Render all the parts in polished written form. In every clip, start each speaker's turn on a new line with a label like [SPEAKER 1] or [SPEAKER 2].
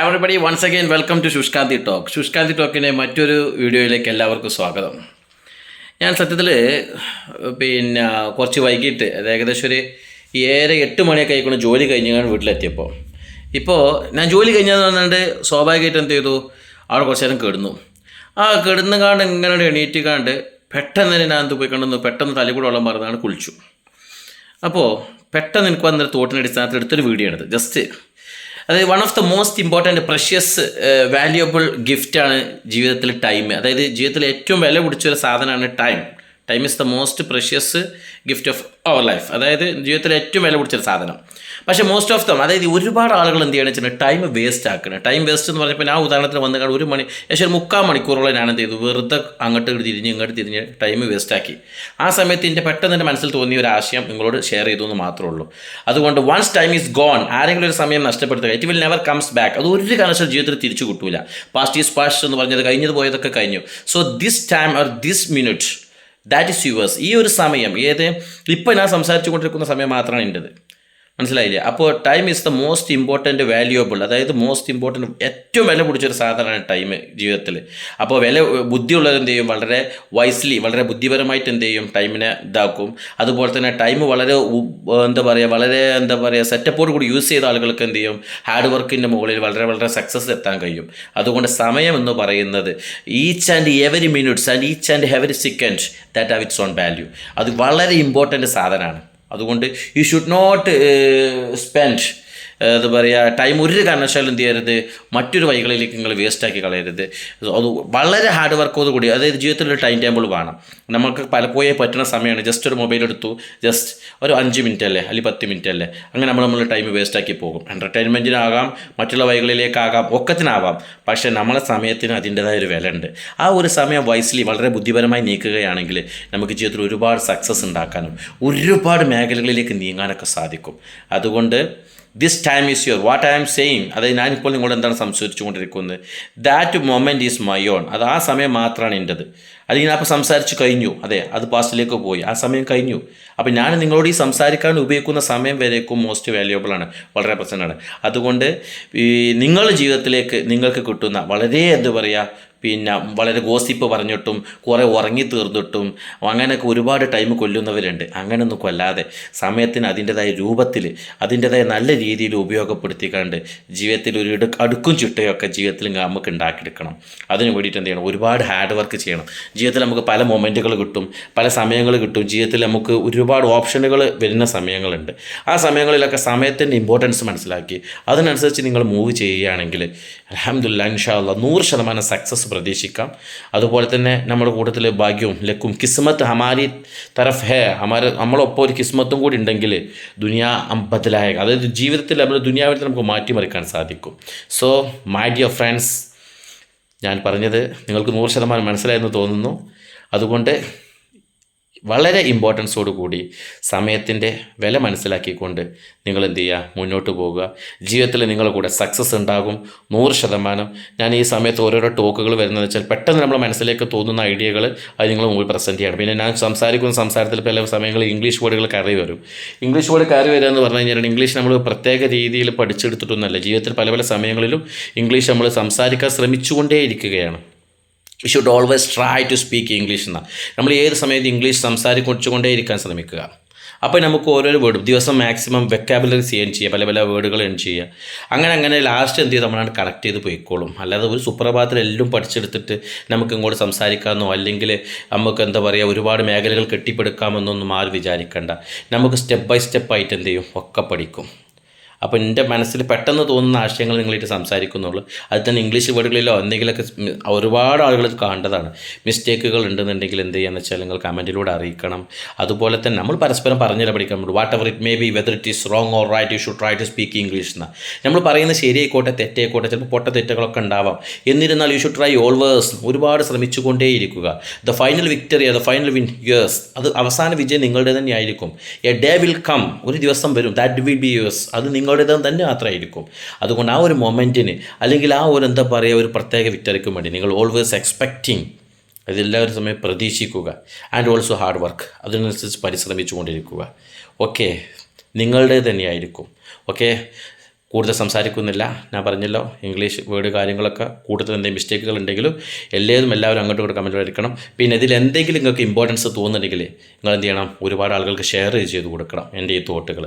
[SPEAKER 1] Everybody once again welcome to Shushkanthi talk. Shushkanthi ടോക്കിൻ്റെ മറ്റൊരു വീഡിയോയിലേക്ക് എല്ലാവർക്കും സ്വാഗതം. ഞാൻ സത്യത്തിൽ കുറച്ച് വൈകിട്ട് ഏകദേശം ഒരു 7-8 മണിയൊക്കെ ആയിക്കൊണ്ട് ജോലി കഴിഞ്ഞാണ് വീട്ടിലെത്തിയപ്പോൾ. ഇപ്പോൾ ഞാൻ ജോലി കഴിഞ്ഞാന്ന് പറഞ്ഞിട്ട് സ്വാഭാവികമായിട്ട് എന്ത് ചെയ്തു, അവിടെ കുറച്ച് നേരം കിടന്നു. കിടന്നുകാണ്ട് ഇങ്ങനെ എണീറ്റിക്കാണ്ട് പെട്ടെന്ന് തന്നെ ഞാൻ എന്ത് പോയി കണ്ടെന്നു, പെട്ടെന്ന് തലകൂടെ വെള്ളം പറഞ്ഞാണ് കുളിച്ചു. അപ്പോൾ പെട്ടെന്ന് എനിക്ക് വന്നൊരു തോട്ടിനടിസ്ഥാനത്തിൽ എടുത്തൊരു വീഡിയോ എടുത്ത് ജസ്റ്റ് അതായത് one of the most important precious valuable ഗിഫ്റ്റാണ് ജീവിതത്തിൽ ടൈം. അതായത് ജീവിതത്തിൽ ഏറ്റവും വില പിടിച്ചൊരു സാധനമാണ് time. Time is the most precious gift of our life. അതായത് ജീവിതത്തിൽ ഏറ്റവും വില പിടിച്ചൊരു സാധനം. പക്ഷേ മോസ്റ്റ് ഓഫ് ദം, അതായത് ഒരുപാട് ആളുകൾ എന്ത് ചെയ്യണമെന്ന് വെച്ചാൽ ടൈം വേസ്റ്റ് ആക്കണം. ടൈം വേസ്റ്റ് എന്ന് പറഞ്ഞപ്പോൾ ഞാൻ ഉദാഹരണത്തിന് വന്നു കാണും 1 മണി ഏകദേശം 3/4 മണിക്കൂറോളം ഞാൻ എന്ത് ചെയ്തു, വെറുതെ അങ്ങോട്ട് തിരിഞ്ഞ് ഇങ്ങോട്ട് തിരിഞ്ഞ് ടൈം വേസ്റ്റാക്കി. ആ സമയത്ത് എൻ്റെ പെട്ടെന്ന് എൻ്റെ മനസ്സിൽ തോന്നിയ ഒരു ആശയം നിങ്ങളോട് ഷെയർ ചെയ്തു എന്ന് മാത്രമേ ഉള്ളൂ. അതുകൊണ്ട് വൺസ് ടൈം ഈസ് ഗോൺ, ആരെങ്കിലും ഒരു സമയം നഷ്ടപ്പെടുത്തുക, it will never comes back. അത് ഒരു കാരണവശാലും ജീവിതത്തിൽ തിരിച്ചു കിട്ടൂല. പാസ്റ്റ് ഈസ് പാസ്റ്റ് എന്ന് പറഞ്ഞത് കഴിഞ്ഞത് പോയതൊക്കെ കഴിഞ്ഞു. So this time or this minute that is yours. ഈ ഒരു സമയം ഇപ്പോൾ ഞാൻ സംസാരിച്ചു കൊണ്ടിരിക്കുന്ന സമയം മാത്രമാണ് എൻ്റെത്. മനസ്സിലായില്ലേ? അപ്പോൾ time is the most important valuable, അതായത് മോസ്റ്റ് ഇമ്പോർട്ടൻറ്റ് ഏറ്റവും വില പിടിച്ചൊരു സാധനമാണ് ടൈം ജീവിതത്തിൽ. അപ്പോൾ ബുദ്ധിയുള്ളവർ എന്ത് ചെയ്യും, വളരെ വൈസ്ലി, വളരെ ബുദ്ധിപരമായിട്ട് എന്ത് ചെയ്യും, ടൈമിനെ ഇതാക്കും. അതുപോലെ തന്നെ ടൈം വളരെ സെറ്റപ്പോട് കൂടി യൂസ് ചെയ്ത ആളുകൾക്ക് എന്ത് ചെയ്യും, ഹാർഡ് വർക്കിൻ്റെ മുകളിൽ വളരെ സക്സസ് എത്താൻ കഴിയും. അതുകൊണ്ട് സമയം എന്ന് പറയുന്നത് each and every minutes and each and every second that have its own value. അത് വളരെ ഇമ്പോർട്ടൻറ്റ് സാധനമാണ്. അതുകൊണ്ട് you should not spend time ഒരു കാരണവശാലും എന്ത് ചെയ്യരുത്, മറ്റൊരു വഴികളിലേക്ക് നിങ്ങൾ വേസ്റ്റാക്കി കളയരുത്. അത് വളരെ ഹാർഡ് വർക്കോട് കൂടി, അതായത് ജീവിതത്തിലൊരു ടൈം ടേബിൾ വേണം. നമുക്ക് പലപ്പോഴേ പറ്റുന്ന സമയമാണ് ജസ്റ്റ് ഒരു മൊബൈൽ എടുത്തു, ജസ്റ്റ് ഒരു 5 മിനിറ്റ് അല്ലേ അല്ലെങ്കിൽ 10 മിനിറ്റ് അല്ലേ, അങ്ങനെ നമ്മൾ ടൈം വേസ്റ്റാക്കി പോകും. എൻ്റർടൈൻമെൻറ്റിനാകാം, മറ്റുള്ള വഴികളിലേക്കാകാം, ഒക്കത്തിനാവാം. പക്ഷേ നമ്മളെ സമയത്തിന് അതിൻ്റെതായ ഒരു വില ഉണ്ട്. ആ ഒരു സമയം വൈസ്ലി വളരെ ബുദ്ധിപരമായി നീക്കുകയാണെങ്കിൽ നമുക്ക് ജീവിതത്തിൽ ഒരുപാട് സക്സസ് ഉണ്ടാക്കാനും ഒരുപാട് മേഖലകളിലേക്ക് നീങ്ങാനൊക്കെ സാധിക്കും. അതുകൊണ്ട് this time is your. What I am saying, അതായത് ഞാനിപ്പോൾ നിങ്ങളോട് എന്താണ് സംസാരിച്ചു കൊണ്ടിരിക്കുന്നത്, that moment is my own. അത് ആ സമയം മാത്രമാണ് എൻ്റെത്. അല്ലെങ്കിൽ ഞാൻ അപ്പോൾ സംസാരിച്ച് കഴിഞ്ഞു, അതെ, അത് പാസ്റ്റിലേക്ക് പോയി, ആ സമയം കഴിഞ്ഞു. അപ്പോൾ ഞാൻ നിങ്ങളോട് ഈ സംസാരിക്കാൻ ഉപയോഗിക്കുന്ന സമയം വരേക്കും മോസ്റ്റ് വാല്യുബിളാണ്, വളരെ പ്രശ്നമാണ്. അതുകൊണ്ട് നിങ്ങളുടെ ജീവിതത്തിലേക്ക് നിങ്ങൾക്ക് കിട്ടുന്ന വളരെ വളരെ ഗോസിപ്പ് പറഞ്ഞിട്ടും കുറേ ഉറങ്ങി തീർന്നിട്ടും അങ്ങനെയൊക്കെ ഒരുപാട് ടൈം കൊല്ലുന്നവരുണ്ട്. അങ്ങനെയൊന്നും കൊല്ലാതെ സമയത്തിന് അതിൻ്റെതായ രൂപത്തിൽ, അതിൻ്റെതായ നല്ല രീതിയിൽ ഉപയോഗപ്പെടുത്തിക്കാണ്ട് ജീവിതത്തിൽ ഒരു അടുക്കും ചിട്ടയൊക്കെ ജീവിതത്തിൽ നമുക്ക് ഉണ്ടാക്കിയെടുക്കണം. അതിന് വേണ്ടിയിട്ട് എന്ത് ചെയ്യണം, ഒരുപാട് ഹാർഡ് വർക്ക് ചെയ്യണം. ജീവിതത്തിൽ നമുക്ക് പല മൊമെൻറ്റുകൾ കിട്ടും, പല സമയങ്ങൾ കിട്ടും. ജീവിതത്തിൽ നമുക്ക് ഒരുപാട് ഓപ്ഷനുകൾ വരുന്ന സമയങ്ങളുണ്ട്. ആ സമയങ്ങളിലൊക്കെ സമയത്തിൻ്റെ ഇമ്പോർട്ടൻസ് മനസ്സിലാക്കി അതിനനുസരിച്ച് നിങ്ങൾ മൂവ് ചെയ്യുകയാണെങ്കിൽ അൽഹംദുലില്ലാഹ് ഇൻഷാ അല്ലാഹ് 100% സക്സസ് പ്രതീക്ഷിക്കാം. അതുപോലെ തന്നെ നമ്മുടെ കൂട്ടത്തിൽ ഭാഗ്യവും ലക്കും കിസ്മത്ത് ഹമാരി തരഫ് ഹേ, നമ്മളൊപ്പം ഒരു കിസ്മത്തും കൂടി ഉണ്ടെങ്കിൽ ദുനിയാ ബദലായ, അതായത് ജീവിതത്തിൽ നമ്മൾ ദുനിയാവിൽ നമുക്ക് മാറ്റിമറിക്കാൻ സാധിക്കും. സോ മൈ ഡിയർ ഫ്രണ്ട്സ്, ഞാൻ പറഞ്ഞത് നിങ്ങൾക്ക് 100% മനസ്സിലായെന്ന് തോന്നുന്നു. അതുകൊണ്ട് വളരെ ഇമ്പോർട്ടൻസോടു കൂടി സമയത്തിൻ്റെ വില മനസ്സിലാക്കിക്കൊണ്ട് നിങ്ങൾ എന്ത് ചെയ്യുക, മുന്നോട്ട് പോകുക. ജീവിതത്തിൽ നിങ്ങളുടെ കൂടെ സക്സസ് ഉണ്ടാകും 100%. ഞാൻ ഈ സമയത്ത് ഓരോരോ ടോക്കുകൾ വരുന്നതെന്ന് വെച്ചാൽ പെട്ടെന്ന് നമ്മുടെ മനസ്സിലേക്ക് തോന്നുന്ന ഐഡിയകൾ അത് നിങ്ങൾ മുമ്പിൽ പ്രസൻറ്റ് ചെയ്യണം. പിന്നെ ഞാൻ സംസാരത്തിൽ പല സമയങ്ങളിൽ ഇംഗ്ലീഷ് വേർഡുകൾ കയറി വരും. ഇംഗ്ലീഷ് വേർഡ് കയറി വരിക എന്ന് പറഞ്ഞു കഴിഞ്ഞാൽ ഇംഗ്ലീഷ് നമ്മൾ പ്രത്യേക രീതിയിൽ പഠിച്ചെടുത്തിട്ടൊന്നുമല്ല. ജീവിതത്തിൽ പല സമയങ്ങളിലും ഇംഗ്ലീഷ് നമ്മൾ സംസാരിക്കാൻ ശ്രമിച്ചുകൊണ്ടേ ഇരിക്കുകയാണ്. We should always try to speak English എന്നാണ്. നമ്മൾ ഏത് സമയത്ത് ഇംഗ്ലീഷ് സംസാരിക്കൊണ്ടേ ഇരിക്കാൻ ശ്രമിക്കുക. അപ്പോൾ നമുക്ക് ഓരോരോ വേർഡ് ദിവസം മാക്സിമം വെക്കാബുലറീസ് ചെയ്യുക, പല വേർഡുകൾ എൺ ചെയ്യുക. അങ്ങനെ ലാസ്റ്റ് എന്ത് ചെയ്ത് നമ്മളാണ് കറക്റ്റ് ചെയ്ത് പോയിക്കോളും. അല്ലാതെ ഒരു സുപ്രഭാതത്തിൽ എല്ലാം പഠിച്ചെടുത്തിട്ട് നമുക്ക് ഇങ്ങോട്ട് സംസാരിക്കാമെന്നോ അല്ലെങ്കിൽ നമുക്ക് ഒരുപാട് മേഖലകൾ കെട്ടിപ്പടുക്കാമെന്നൊന്നും ആരും വിചാരിക്കേണ്ട. നമുക്ക് സ്റ്റെപ്പ് ബൈ സ്റ്റെപ്പായിട്ട് എന്ത് ചെയ്യും, ഒക്കെ പഠിക്കും. അപ്പോൾ എൻ്റെ മനസ്സിൽ പെട്ടെന്ന് തോന്നുന്ന ആശയങ്ങൾ നിങ്ങളായിട്ട് സംസാരിക്കുന്നുള്ളൂ. അത് തന്നെ ഇംഗ്ലീഷ് വേർഡുകളിലോ എന്തെങ്കിലുമൊക്കെ ഒരുപാട് ആളുകൾ കാണേണ്ടതാണ്. മിസ്റ്റേക്കുകൾ ഉണ്ടെന്നുണ്ടെങ്കിൽ എന്ത് ചെയ്യുകയെന്ന് വെച്ചാൽ നിങ്ങൾ കമൻറ്റിലൂടെ അറിയിക്കണം. അതുപോലെ തന്നെ നമ്മൾ പരസ്പരം പറഞ്ഞില്ല പഠിക്കാൻ. Whatever it may be, whether it is wrong or right, you should try to speak English എന്നാണ്. നമ്മൾ പറയുന്നത് ശരിയായിക്കോട്ടെ തെറ്റായിക്കോട്ടെ, ചിലപ്പോൾ പൊട്ട തെറ്റുകളൊക്കെ ഉണ്ടാവാം. എന്നിരുന്നാൽ യു ഷുഡ് ട്രൈ ഓൾവേഴ്സ്, ഒരുപാട് ശ്രമിച്ചുകൊണ്ടേയിരിക്കുക. The final victory, the final winners, അത് അവസാന വിജയം നിങ്ങളുടെ തന്നെ ആയിരിക്കും. എ ഡേ വിൽ കം, ഒരു ദിവസം വരും, ദാറ്റ് വിൽ ബി യേഴ്സ്, അത് നിങ്ങളുടേത് തന്നെ മാത്രമായിരിക്കും. അതുകൊണ്ട് ആ ഒരു മൊമെൻറ്റിന് അല്ലെങ്കിൽ ആ ഒരു ഒരു പ്രത്യേക വിക്ടറിക്കും വേണ്ടി നിങ്ങൾ ഓൾവേസ് എക്സ്പെക്റ്റിംഗ്, അതെല്ലാവരും സമയം പ്രതീക്ഷിക്കുക. ആൻഡ് ഓൾസോ ഹാർഡ് വർക്ക്, അതിനനുസരിച്ച് പരിശ്രമിച്ചു കൊണ്ടിരിക്കുക. ഓക്കെ, നിങ്ങളുടെ തന്നെയായിരിക്കും. ഓക്കെ, കൂടുതൽ സംസാരിക്കുന്നില്ല. ഞാൻ പറഞ്ഞല്ലോ, ഇംഗ്ലീഷ് വേർഡ് കാര്യങ്ങളൊക്കെ കൂടുതൽ എന്തെങ്കിലും മിസ്റ്റേക്കുകൾ ഉണ്ടെങ്കിലും എല്ലാവരും അങ്ങോട്ടും ഇങ്ങോട്ടും കമൻറ്റ് അടിക്കണം. പിന്നെ ഇതിൽ എന്തെങ്കിലും നിങ്ങൾക്ക് ഇമ്പോർട്ടൻസ് തോന്നുന്നുണ്ടെങ്കിൽ നിങ്ങൾ എന്ത് ചെയ്യണം, ഒരുപാട് ആളുകൾക്ക് ഷെയർ ചെയ്ത് കൊടുക്കണം എൻ്റെ ഈ തോട്ടുകൾ.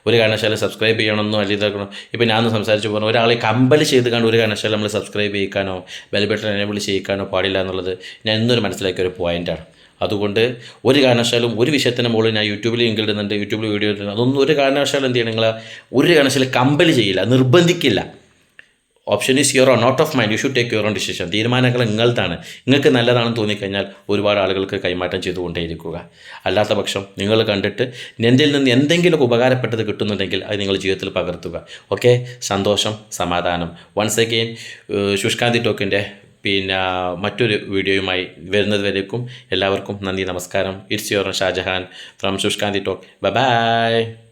[SPEAKER 1] ഒരു കാരണവശാലും സബ്സ്ക്രൈബ് ചെയ്യണമെന്നോ അല്ലെങ്കിൽ ഇതാക്കണം. ഇപ്പോൾ ഞാൻ സംസാരിച്ച് പോകുന്ന ഒരാളെ കമ്പൽ ചെയ്ത് കണ്ട് ഒരു കാരണവശാലും നമ്മൾ സബ്സ്ക്രൈബ് ചെയ്യിക്കാനോ ബെൽ ബട്ടൺ എനേബിൾ ചെയ്യിക്കാനോ പാടില്ല എന്നുള്ളത് ഞാൻ ഇന്നൊരു മനസ്സിലാക്കിയ ഒരു പോയിൻ്റാണ്. അതുകൊണ്ട് ഒരു കാരണവശാലും ഒരു വിഷയത്തിന് മുകളിൽ ഞാൻ യൂട്യൂബിൽ ലിങ്ക് ഇടുന്നുണ്ട്, യൂട്യൂബിൽ വീഡിയോ ഇടുന്നുണ്ട്, അതൊന്നും ഒരു കാരണവശാലും എന്ത് ചെയ്യണം, നിങ്ങൾ ഒരു കാരണവശാലും കമ്പൽ ചെയ്യില്ല, നിർബന്ധിക്കില്ല. Option is your own, not of mind. You should take your own decision. തീരുമാനങ്ങൾ നിങ്ങളതാണ്. നിങ്ങൾക്ക് നല്ലതാണെന്ന് തോന്നിക്കഴിഞ്ഞാൽ ഒരുപാട് ആളുകൾക്ക് കൈമാറ്റം ചെയ്തുകൊണ്ടേയിരിക്കുക. അല്ലാത്ത പക്ഷം നിങ്ങൾ കണ്ടിട്ട് എന്തിൽ നിന്ന് എന്തെങ്കിലും ഉപകാരപ്പെട്ടത് കിട്ടുന്നുണ്ടെങ്കിൽ അത് നിങ്ങൾ ജീവിതത്തിൽ പകർത്തുക. ഓക്കെ, സന്തോഷം, സമാധാനം. വൺസ് അഗെയിൻ ശുഷ്കാന്തി ടോക്കിൻ്റെ മറ്റൊരു വീഡിയോയുമായി വരുന്നത് വരേക്കും എല്ലാവർക്കും നന്ദി, നമസ്കാരം. It's your Shajahan from Shushkanthi talk. Bye by.